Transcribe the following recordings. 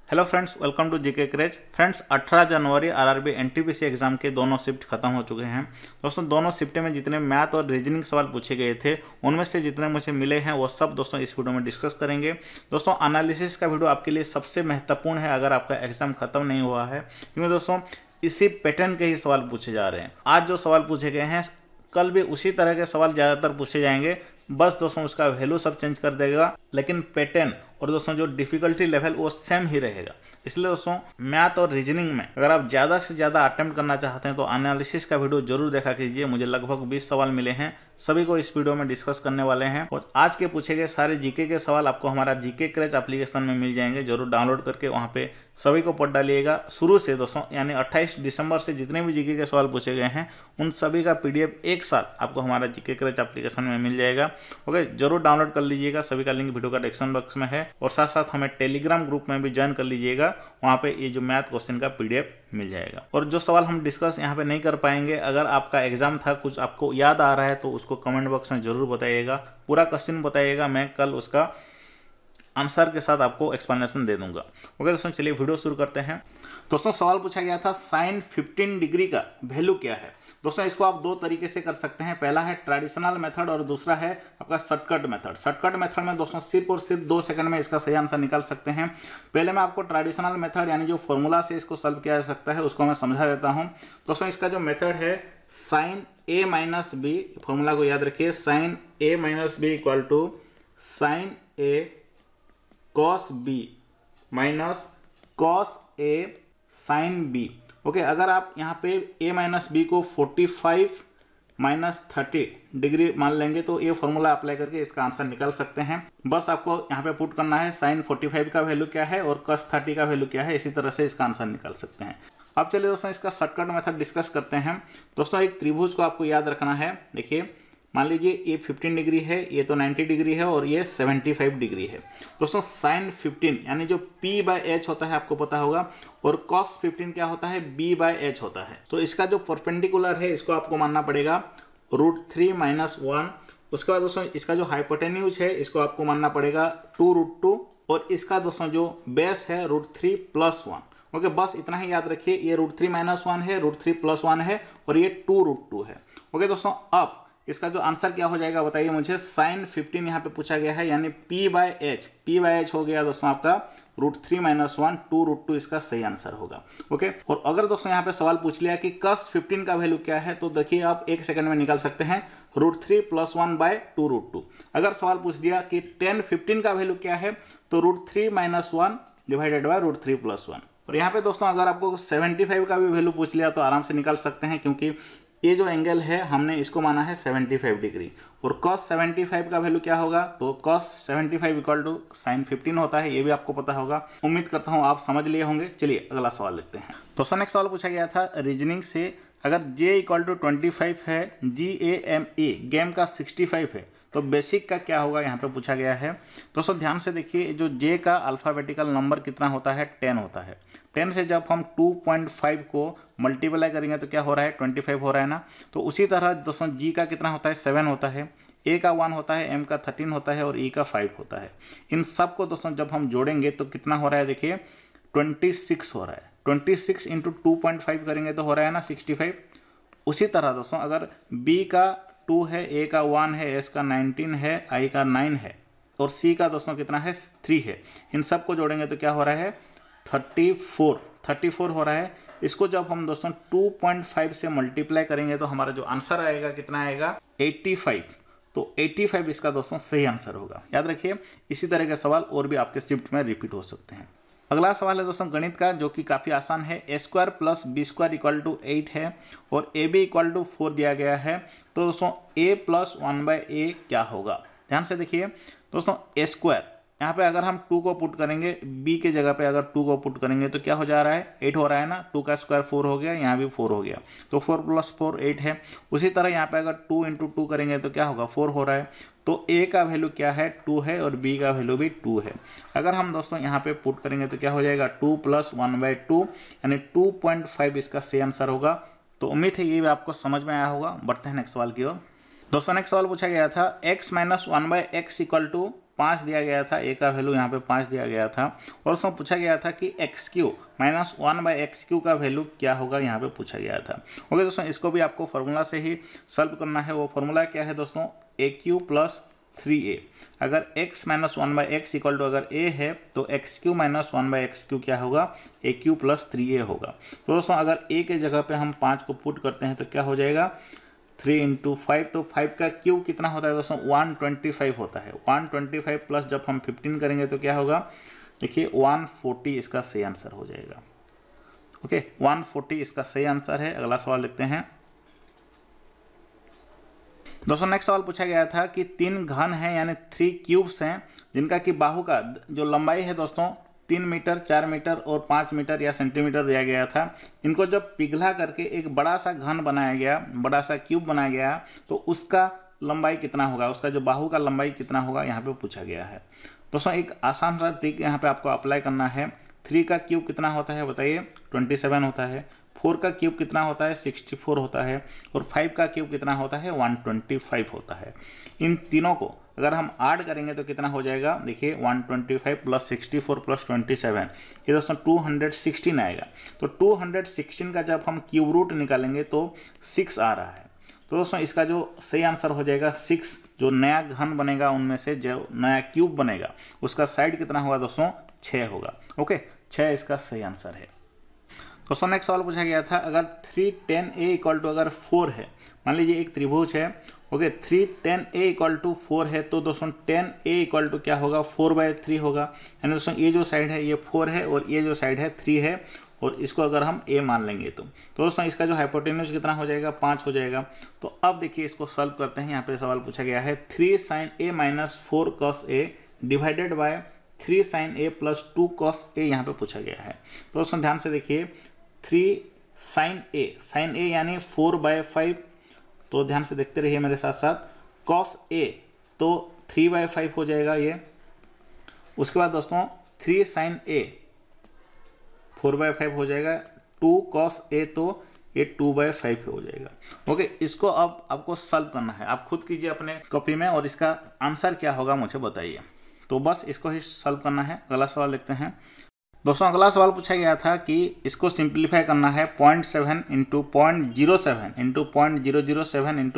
Hello friends, welcome to GK craze. Friends, 18 जनवरी RRB NTPC exam के दोनों shift खत्म हो चुके हैं। दोस्तों, दोनों शिफ्ट में जितने मैथ और रीजनिंग सवाल पूछे गए थे उनमें से जितने मुझे मिले हैं वो सब दोस्तों इस वीडियो में डिस्कस करेंगे। दोस्तों, एनालिसिस का वीडियो आपके लिए सबसे महत्वपूर्ण है अगर आपका एग्जाम खत्म नहीं हुआ है, क्योंकि दोस्तों इसी पैटर्न के ही सवाल पूछे जा रहे हैं। आज जो सवाल पूछे गए हैं कल भी उसी तरह के सवाल ज़्यादातर पूछे जाएंगे, बस दोस्तों उसका वैल्यू सब चेंज कर देगा, लेकिन पैटर्न और दोस्तों जो डिफिकल्टी लेवल वो सेम ही रहेगा। इसलिए दोस्तों मैथ और रीजनिंग में अगर आप ज़्यादा से ज़्यादा अटेम्प्ट करना चाहते हैं तो एनालिसिस का वीडियो जरूर देखा कीजिए। मुझे लगभग 20 सवाल मिले हैं, सभी को इस वीडियो में डिस्कस करने वाले हैं। और आज के पूछे गए सारे जीके के सवाल आपको हमारा जीके क्रेज एप्लीकेशन में मिल जाएंगे। जरूर डाउनलोड करके वहाँ पे सभी को पढ़ डालिएगा शुरू से दोस्तों, यानी 28 दिसंबर से जितने भी जीके के सवाल पूछे गए हैं उन सभी का पीडीएफ एक साथ आपको हमारा जीके क्रेज एप्लीकेशन में मिल जाएगा। ओके, जरूर डाउनलोड कर लीजिएगा, सभी का लिंक वीडियो का डिस्क्रिप्शन बॉक्स में है। और साथ साथ हमें टेलीग्राम ग्रुप में भी ज्वाइन कर लीजिएगा, वहाँ पे ये जो मैथ क्वेश्चन का पीडीएफ मिल जाएगा। और जो सवाल हम डिस्कस यहाँ पे नहीं कर पाएंगे, अगर आपका एग्जाम था कुछ आपको याद आ रहा है तो उसको कमेंट बॉक्स में जरूर बताइएगा, पूरा क्वेश्चन बताइएगा, मैं कल उसका आंसर के साथ आपको एक्सप्लेनेशन दे दूंगा। ओके दोस्तों, चलिए वीडियो शुरू करते हैं। दोस्तों, सवाल पूछा गया था साइन 15 डिग्री का वैल्यू क्या है। दोस्तों, इसको आप दो तरीके से कर सकते हैं, पहला है ट्रेडिशनल मेथड और दूसरा है आपका शॉर्टकट मेथड। शॉर्टकट मेथड में दोस्तों सिर्फ और सिर्फ 2 सेकंड में इसका सही आंसर निकाल सकते हैं। पहले मैं आपको ट्रेडिशनल मेथड यानी जो फॉर्मूला से इसको सॉल्व किया जा सकता है उसको मैं समझा देता हूँ। दोस्तों, इसका जो मेथड है sine A minus B, formula को याद रखिए, sine A minus B equal to sine A cos B minus cos A sine B. Okay, अगर आप यहाँ पे a माइनस बी को 45 माइनस 30 डिग्री मान लेंगे तो ये फॉर्मूला अप्लाई करके इसका आंसर निकाल सकते हैं। बस आपको यहाँ पे पुट करना है साइन 45 का वैल्यू क्या है और कॉस 30 का वैल्यू क्या है, इसी तरह से इसका आंसर निकाल सकते हैं। अब चलिए दोस्तों इसका शॉर्टकट मेथड डिस्कस करते हैं। दोस्तों, एक त्रिभुज को आपको याद रखना है। देखिए, मान लीजिए ये 15 डिग्री है, ये तो 90 डिग्री है और ये 75 डिग्री है। दोस्तों, साइन 15 यानी जो p/h होता है आपको पता होगा, और cos 15 क्या होता है, b/h होता है। तो इसका जो परपेंडिकुलर है इसको आपको मानना पड़ेगा √3 - 1। उसके बाद दोस्तों इसका जो हाइपोटेन्यूज है इसको आपको मानना पड़ेगा 2√2, और इसका दोस्तों जो बेस है √3 + 1। ओके, बस इतना ही याद रखिए, ये √3 - 1 है, √3 + 1 है और ये 2√2 है। ओके दोस्तों, अब इसका जो आंसर क्या हो जाएगा बताइए मुझे। साइन 15 यहाँ पे पूछा गया है, यानी p/h हो गया दोस्तों आपका √3 - 1, 2√2 इसका सही आंसर होगा। ओके, और अगर दोस्तों यहाँ पे सवाल पूछ लिया कि cos 15 का वैल्यू क्या है, तो देखिए आप 1 सेकंड में निकाल सकते हैं, √3 + 1 / 2√2। अगर सवाल पूछ दिया कि tan 15 का वैल्यू क्या है, तो √3 - 1 डिवाइडेड बाय √3 + 1। और यहाँ पे दोस्तों अगर आपको 75 का भी वैल्यू पूछ लिया तो आराम से निकाल सकते हैं, क्योंकि ये जो एंगल है हमने इसको माना है 75 डिग्री। और cos 75 का वैल्यू क्या होगा, तो cos 75 इक्वल टू साइन 15 होता है, ये भी आपको पता होगा। उम्मीद करता हूँ आप समझ लिए होंगे। चलिए अगला सवाल देखते हैं। दोस्तों, नेक्स्ट सवाल पूछा गया था रीजनिंग से, अगर j इक्वल टू 25 है, GAME गेम का 65 है, तो बेसिक का क्या होगा यहाँ पे पूछा गया है। दोस्तों ध्यान से देखिए, जो j का अल्फ़ाबेटिकल नंबर कितना होता है, 10 होता है। 10 से जब हम 2.5 को मल्टीप्लाई करेंगे तो क्या हो रहा है, 25 हो रहा है ना। तो उसी तरह दोस्तों g का कितना होता है, 7 होता है, a का 1 होता है, m का 13 होता है और e का 5 होता है। इन सब को दोस्तों जब हम जोड़ेंगे तो कितना हो रहा है, देखिए 26 हो रहा है। 26 इंटू 2.5 करेंगे तो हो रहा है ना 65। उसी तरह दोस्तों अगर b का 2 है, a का 1 है, s का 19 है, i का 9 है और c का दोस्तों कितना है, 3 है, इन सब को जोड़ेंगे तो क्या हो रहा है, 34 हो रहा है। इसको जब हम दोस्तों 2.5 से मल्टीप्लाई करेंगे तो हमारा जो आंसर आएगा कितना आएगा, 85। तो 85 इसका दोस्तों सही आंसर होगा, याद रखिए। इसी तरह के सवाल और भी आपके शिफ्ट में रिपीट हो सकते हैं। अगला सवाल है दोस्तों गणित का, जो कि काफ़ी आसान है। a² + b² इक्वल टू 8 है और ab इक्वल टू 4 दिया गया है। तो दोस्तों a + 1/a क्या होगा, ध्यान से देखिए। दोस्तों a² यहाँ पे अगर हम 2 को पुट करेंगे, b के जगह पे अगर 2 को पुट करेंगे तो क्या हो जा रहा है, 8 हो रहा है ना। 2 का स्क्वायर 4 हो गया, यहाँ भी 4 हो गया, तो 4 + 4 8 है। उसी तरह यहाँ पे अगर 2 × 2 करेंगे तो क्या होगा, 4 हो रहा है। तो a का वैल्यू क्या है, 2 है और b का वैल्यू भी 2 है। अगर हम दोस्तों यहाँ पे पुट करेंगे तो क्या हो जाएगा, 2 + 1/2 यानी 2.5 इसका सही आंसर होगा। तो उम्मीद है ये भी आपको समझ में आया होगा। बढ़ते हैं नेक्स्ट सवाल की ओर। दोस्तों नेक्स्ट सवाल पूछा गया था x - 1/x इक्वल टू 5 दिया गया था, ए का वैल्यू यहाँ पे 5 दिया गया था, और उसमें पूछा गया था कि एक्स क्यू माइनस 1/x³ का वैल्यू क्या होगा, यहाँ पे पूछा गया था। ओके दोस्तों, इसको भी आपको फॉर्मूला से ही सॉल्व करना है। वो फॉर्मूला क्या है दोस्तों, AQ + 3a। अगर x minus 1/x equal to अगर a है तो x³ माइनस 1/x³ क्या होगा, AQ + 3a होगा। तो दोस्तों अगर a के जगह पे हम 5 को पुट करते हैं तो क्या हो जाएगा, 3 × 5, तो 5 का क्यूब कितना होता है दोस्तों, 125 होता है। 125 प्लस जब हम 15 करेंगे तो क्या होगा, देखिए 140 इसका सही आंसर हो जाएगा। ओके, 140 इसका सही आंसर है। अगला सवाल देखते हैं दोस्तों। नेक्स्ट सवाल पूछा गया था कि 3 घन हैं यानी 3 क्यूब्स हैं जिनका कि बाहु का जो लंबाई है दोस्तों 3 मीटर, 4 मीटर और 5 मीटर या सेंटीमीटर दिया गया था। इनको जब पिघला करके एक बड़ा सा घन बनाया गया, बड़ा सा क्यूब बनाया गया, तो उसका लंबाई कितना होगा, उसका जो बाहु का लंबाई कितना होगा, यहाँ पे पूछा गया है। दोस्तों एक आसान सा ट्रिक यहाँ पे आपको अप्लाई करना है। 3 का क्यूब कितना होता है बताइए, 27 होता है। 4 का क्यूब कितना होता है, 64 होता है। और 5 का क्यूब कितना होता है, 125 होता है। इन तीनों को अगर हम ऐड करेंगे तो कितना हो जाएगा, देखिए 125 + 64 + 27, ये दोस्तों 216 आएगा। तो 216 का जब हम क्यूब रूट निकालेंगे तो 6 आ रहा है। तो दोस्तों इसका जो सही आंसर हो जाएगा 6। जो नया घन बनेगा उनमें से जो नया क्यूब बनेगा उसका साइड कितना होगा दोस्तों, 6 होगा। ओके, 6 इसका सही आंसर है। दोस्तों नेक्स्ट सवाल पूछा गया था, अगर 310a इक्वल टू अगर 4 है, मान लीजिए एक त्रिभुज है। ओके, 310a इक्वल टू 4 है, तो दोस्तों 10a इक्वल टू क्या होगा, 4/3 होगा। यानी दोस्तों ये जो साइड है ये 4 है और ये जो साइड है 3 है, और इसको अगर हम a मान लेंगे तो दोस्तों इसका जो हाइपोटेन्यूज कितना हो जाएगा, 5 हो जाएगा। तो अब देखिए इसको सॉल्व करते हैं। यहाँ पे सवाल पूछा गया है 3 sin a - 4 cos a divided by 3 sin a + 2 cos a यहाँ पे पूछा गया है। तो दोस्तों ध्यान से देखिए, 3 sin a यानी 4/5, तो ध्यान से देखते रहिए मेरे साथ साथ। cos a तो 3/5 हो जाएगा ये। उसके बाद दोस्तों 3 sin a 4/5 हो जाएगा। 2 cos a तो ये 2/5 हो जाएगा। ओके, इसको अब आपको सॉल्व करना है, आप खुद कीजिए अपने कॉपी में और इसका आंसर क्या होगा मुझे बताइए। तो बस इसको ही सॉल्व करना है। अगला सवाल देखते हैं दोस्तों। अगला सवाल पूछा गया था कि इसको सिंप्लीफाई करना है 0.7 × 0.07 × 0.007 ×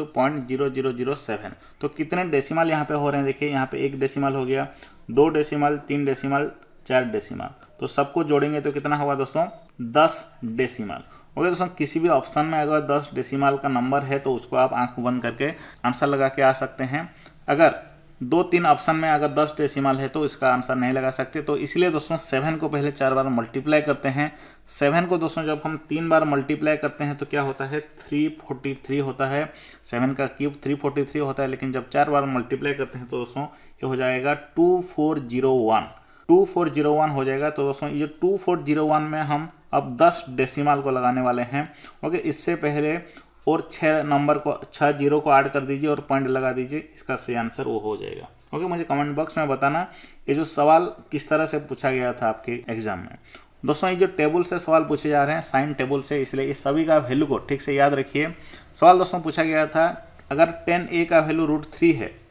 0.0007। तो कितने डेसिमल यहाँ पे हो रहे हैं, देखिए यहाँ पे 1 डेसिमल हो गया, 2 डेसिमल, 3 डेसिमल, 4 डेसिमल। तो सबको जोड़ेंगे तो कितना होगा दोस्तों, 10 डेसिमल। ओके दोस्तों, किसी भी ऑप्शन में अगर 10 डेसिमल का नंबर है तो उसको आप आंख बंद करके आंसर लगा के आ सकते हैं। अगर 2-3 ऑप्शन में अगर 10 डेसिमल है तो इसका आंसर नहीं लगा सकते। तो इसलिए दोस्तों 7 को पहले 4 बार मल्टीप्लाई करते हैं। 7 को दोस्तों जब हम 3 बार मल्टीप्लाई करते हैं तो क्या होता है, 343 होता है। 7 का क्यूब 343 होता है, लेकिन जब 4 बार मल्टीप्लाई करते हैं तो दोस्तों ये हो जाएगा 2401 हो जाएगा। तो दोस्तों ये 2401 में हम अब 10 डेसिमल को लगाने वाले हैं। ओके, इससे पहले और 6 नंबर को 6 जीरो को ऐड कर दीजिए और पॉइंट लगा दीजिए, इसका सही आंसर वो हो जाएगा। ओके, मुझे कमेंट बॉक्स में बताना ये जो सवाल किस तरह से पूछा गया था आपके एग्जाम में। दोस्तों ये जो टेबल से सवाल पूछे जा रहे हैं, साइन टेबल से, इसलिए इस सभी का वैल्यू को ठीक से याद रखिए। सवाल दोस्तों पूछा गया था, अगर 10a का वैल्यू √3 है,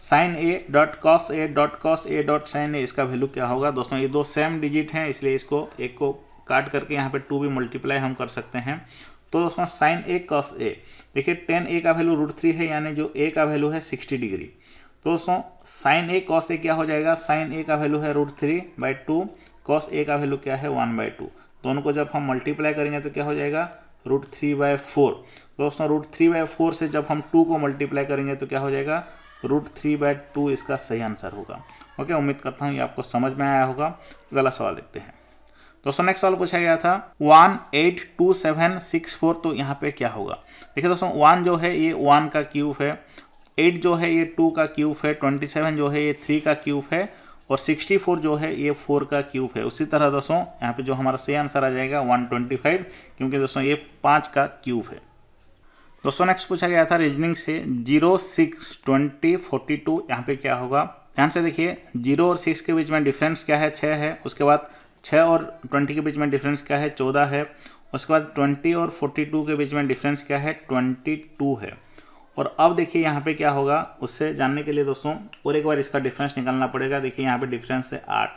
sin a dot cos a dot cos a dot sin a इसका वैल्यू क्या होगा। दोस्तों ये 2 सेम डिजिट हैं, इसलिए इसको एक को काट करके यहाँ पे 2 भी मल्टीप्लाई हम कर सकते हैं। तो दोस्तों sin a cos a, देखिए 10a का वैल्यू √3 है, यानी जो a का वैल्यू है 60 डिग्री। तो दोस्तों sin a cos a क्या हो जाएगा, sin a का वैल्यू है √3/2, cos a का वैल्यू क्या है 1/2। दोनों को जब हम मल्टीप्लाई करेंगे तो क्या हो जाएगा √3/4। दोस्तों √3/4 से जब हम 2 को मल्टीप्लाई करेंगे तो क्या हो जाएगा √3/2 इसका सही आंसर होगा। ओके, उम्मीद करता हूँ ये आपको समझ में आया होगा। अगला सवाल देखते हैं दोस्तों। नेक्स्ट सवाल पूछा गया था 182764, तो यहाँ पे क्या होगा। देखिए दोस्तों 1 जो है ये 1 का क्यूब है, 8 जो है ये 2 का क्यूब है, 27 जो है ये 3 का क्यूब है, और 64 जो है ये 4 का क्यूब है। उसी तरह दोस्तों यहाँ पे जो हमारा सही आंसर आ जाएगा 125, क्योंकि दोस्तों ये 5 का क्यूब है। दोस्तों नेक्स्ट पूछा गया था रीजनिंग से 0, 6, 20, 42, यहाँ पे क्या होगा। ध्यान से देखिए, 0 और 6 के बीच में डिफरेंस क्या है, 6 है। उसके बाद 6 और 20 के बीच में डिफरेंस क्या है, 14 है। उसके बाद 20 और 42 के बीच में डिफरेंस क्या है, 22 है। और अब देखिए यहाँ पे क्या होगा, उससे जानने के लिए दोस्तों और एक बार इसका डिफरेंस निकालना पड़ेगा। देखिए यहाँ पे डिफरेंस है 8,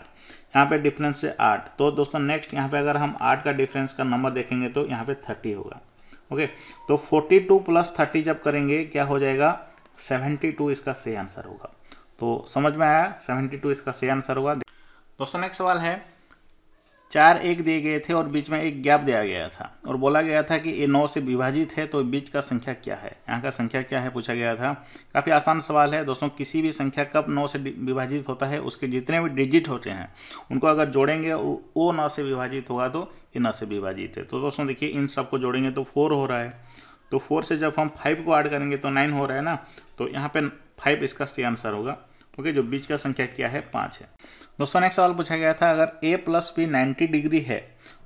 यहाँ पे डिफरेंस है 8, तो दोस्तों नेक्स्ट यहाँ पे अगर हम 8 का डिफरेंस का नंबर देखेंगे तो यहाँ पे 30 होगा। ओके, तो 42 + 30 जब करेंगे क्या हो जाएगा, 72 इसका सही आंसर होगा। तो समझ में आया, 72 इसका सही आंसर होगा। दोस्तों नेक्स्ट सवाल है, 4 1 दिए गए थे और बीच में एक गैप दिया गया था और बोला गया था कि ये 9 से विभाजित है, तो बीच का संख्या क्या है, यहाँ का संख्या क्या है पूछा गया था। काफ़ी आसान सवाल है दोस्तों। किसी भी संख्या कब 9 से विभाजित होता है, उसके जितने भी डिजिट होते हैं उनको अगर जोड़ेंगे वो 9 से विभाजित होगा तो ये 9 से विभाजित है। तो दोस्तों देखिए इन सबको जोड़ेंगे तो 4 हो रहा है, तो 4 से जब हम 5 को ऐड करेंगे तो 9 हो रहा है ना, तो यहाँ पे 5 इसका सही आंसर होगा। ओके, जो बीच का संख्या क्या है, 5 है। दोस्तों नेक्स्ट सवाल पूछा गया था, अगर a + b 90 डिग्री है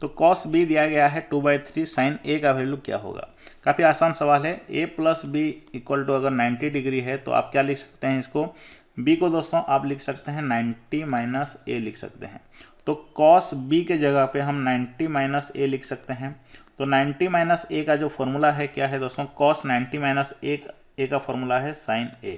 तो cos b दिया गया है 2/3, sin a का वैल्यू क्या होगा। काफ़ी आसान सवाल है। a + b = अगर 90 डिग्री है तो आप क्या लिख सकते हैं, इसको b को दोस्तों आप लिख सकते हैं 90 - a लिख सकते हैं। तो cos b के जगह पे हम 90 - a लिख सकते हैं। तो 90 - a का जो फॉर्मूला है क्या है दोस्तों, cos 90 - a का फॉर्मूला है sin a।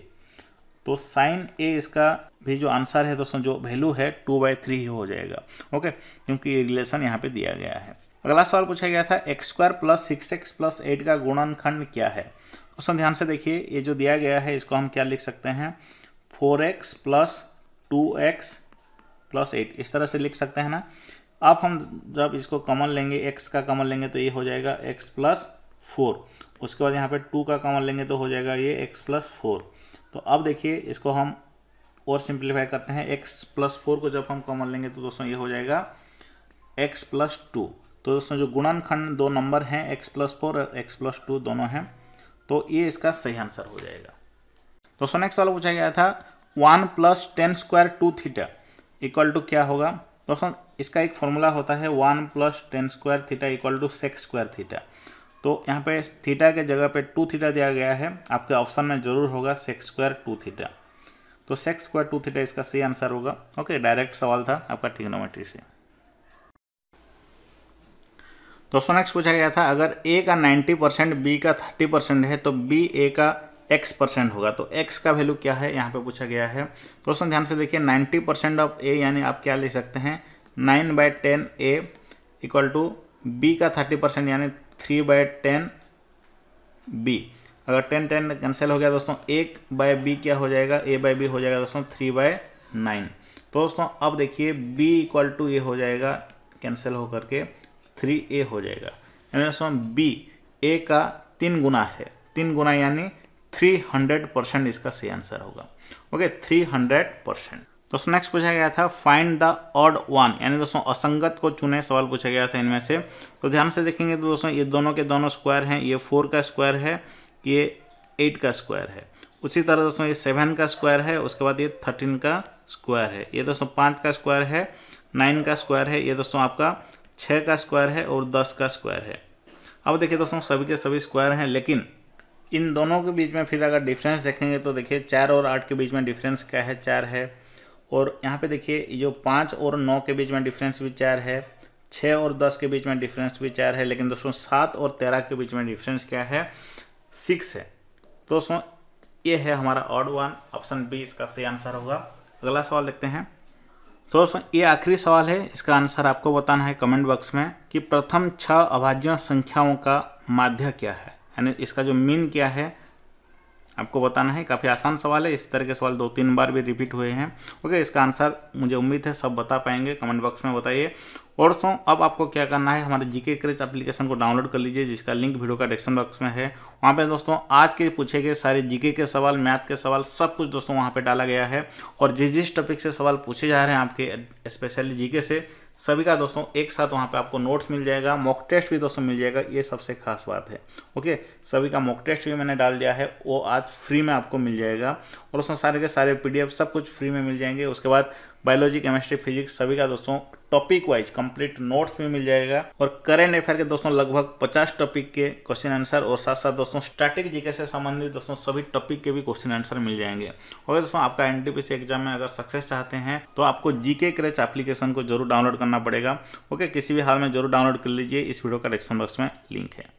तो sin a इसका भी जो आंसर है दोस्तों, जो वैल्यू है 2/3 ही हो जाएगा। ओके, क्योंकि ये रिलेशन यहाँ पे दिया गया है। अगला सवाल पूछा गया था, x² + 6x + 8 का गुणनखंड क्या है। दोस्तों ध्यान से देखिए, ये जो दिया गया है इसको हम क्या लिख सकते हैं, 4x + 2x + 8, इस तरह से लिख सकते हैं ना। अब हम जब इसको कॉमन लेंगे, x का कॉमन लेंगे तो ये हो जाएगा x + 4, उसके बाद यहाँ पे 2 का कॉमन लेंगे तो हो जाएगा ये x + 4। तो अब देखिए इसको हम और सिंप्लीफाई करते हैं, x + 4 को जब हम कॉमन लेंगे तो दोस्तों ये हो जाएगा x + 2। तो दोस्तों जो गुणनखंड दो नंबर हैं x + 4 और x + 2 दोनों हैं, तो ये इसका सही आंसर हो जाएगा। दोस्तों नेक्स्ट वाला पूछा गया था, 1 + tan² 2θ = क्या होगा। दोस्तों इसका एक फॉर्मूला होता है 1 + tan² θ = sec²θ। तो यहाँ पे थीटा के जगह पे 2θ दिया गया है, आपके ऑप्शन में जरूर होगा sec² 2θ। तो sec² 2θ इसका सही आंसर होगा। ओके, डायरेक्ट सवाल था आपका ट्रिग्नोमेट्री से। दोस्तों नेक्स्ट पूछा गया था, अगर a का 90% b का 30% है तो b a का x% होगा। तो x का वैल्यू क्या है यहाँ पे पूछा गया है। दोस्तों ध्यान से देखिए, 90% ऑफ a यानी आप क्या लिख सकते हैं, 9/10 a = b का 30% यानी 3/10 b। अगर 10 कैंसिल हो गया दोस्तों, 1/b क्या हो जाएगा, a/b हो जाएगा दोस्तों 3/9। तो दोस्तों अब देखिए b = ये हो जाएगा कैंसिल हो करके 3a हो जाएगा, यानी दोस्तों b a का 3 गुना है, 3 गुना यानी 300% इसका सही आंसर होगा। ओके, 300%। दोस्तों नेक्स्ट पूछा गया था, फाइंड द ऑड वन, यानी दोस्तों असंगत को चुने, सवाल पूछा गया था इनमें से। तो ध्यान से देखेंगे तो दोस्तों ये दोनों के दोनों स्क्वायर हैं, ये 4 का स्क्वायर है, ये 8 का स्क्वायर है। उसी तरह दोस्तों ये 7 का स्क्वायर है, उसके बाद ये 13 का स्क्वायर है, ये दोस्तों 5 का स्क्वायर है, 9 का स्क्वायर है, ये दोस्तों आपका 6 का स्क्वायर है और 10 का स्क्वायर है। अब देखिए दोस्तों सभी के सभी स्क्वायर हैं, लेकिन इन दोनों के बीच में फिर अगर डिफरेंस देखेंगे तो देखिए 4 और 8 के बीच में डिफरेंस क्या है, 4 है। और यहाँ पे देखिए जो 5 और 9 के बीच में डिफरेंस भी 4 है, 6 और 10 के बीच में डिफरेंस भी 4 है, लेकिन दोस्तों 7 और 13 के बीच में डिफरेंस क्या है, 6 है। तो दोस्तों ये है हमारा ऑड वन, ऑप्शन बी इसका सही आंसर होगा। अगला सवाल देखते हैं। तो दोस्तों ये आखिरी सवाल है, इसका आंसर आपको बताना है कमेंट बॉक्स में कि प्रथम 6 अभाज्य संख्याओं का माध्य क्या है, यानी इसका जो मीन क्या है आपको बताना है। काफ़ी आसान सवाल है, इस तरह के सवाल 2-3 बार भी रिपीट हुए हैं। ओके, इसका आंसर मुझे उम्मीद है सब बता पाएंगे, कमेंट बॉक्स में बताइए। और अब आपको क्या करना है, हमारे जीके क्रेज एप्लीकेशन को डाउनलोड कर लीजिए, जिसका लिंक वीडियो का डिस्क्रिप्शन बॉक्स में है। वहाँ पे दोस्तों आज के पूछे गए सारे जीके के सवाल, मैथ के सवाल, सब कुछ दोस्तों वहाँ पे डाला गया है। और जिस टॉपिक से सवाल पूछे जा रहे हैं आपके स्पेशली जीके से, सभी का दोस्तों एक साथ वहाँ पे आपको नोट्स मिल जाएगा, मॉक टेस्ट भी दोस्तों मिल जाएगा, ये सबसे खास बात है। ओके, सभी का मॉक टेस्ट भी मैंने डाल दिया है, वो आज फ्री में आपको मिल जाएगा। और उसमें सारे के सारे PDF सब कुछ फ्री में मिल जाएंगे। उसके बाद बायोलॉजी, केमिस्ट्री, फिजिक्स सभी का दोस्तों टॉपिक वाइज कंप्लीट नोट्स भी मिल जाएगा। और करंट अफेयर के दोस्तों लगभग 50 टॉपिक के क्वेश्चन आंसर, और साथ साथ दोस्तों स्टैटिक जीके से संबंधित दोस्तों सभी टॉपिक के भी क्वेश्चन आंसर मिल जाएंगे। और दोस्तों आपका NTPC एग्जाम में अगर सक्सेस चाहते हैं तो आपको जीके क्रेज एप्लीकेशन को जरूर डाउनलोड करना पड़ेगा। ओके, किसी भी हाल में जरूर डाउनलोड कर लीजिए, इस वीडियो का डिस्क्रिप्शन बॉक्स में लिंक है।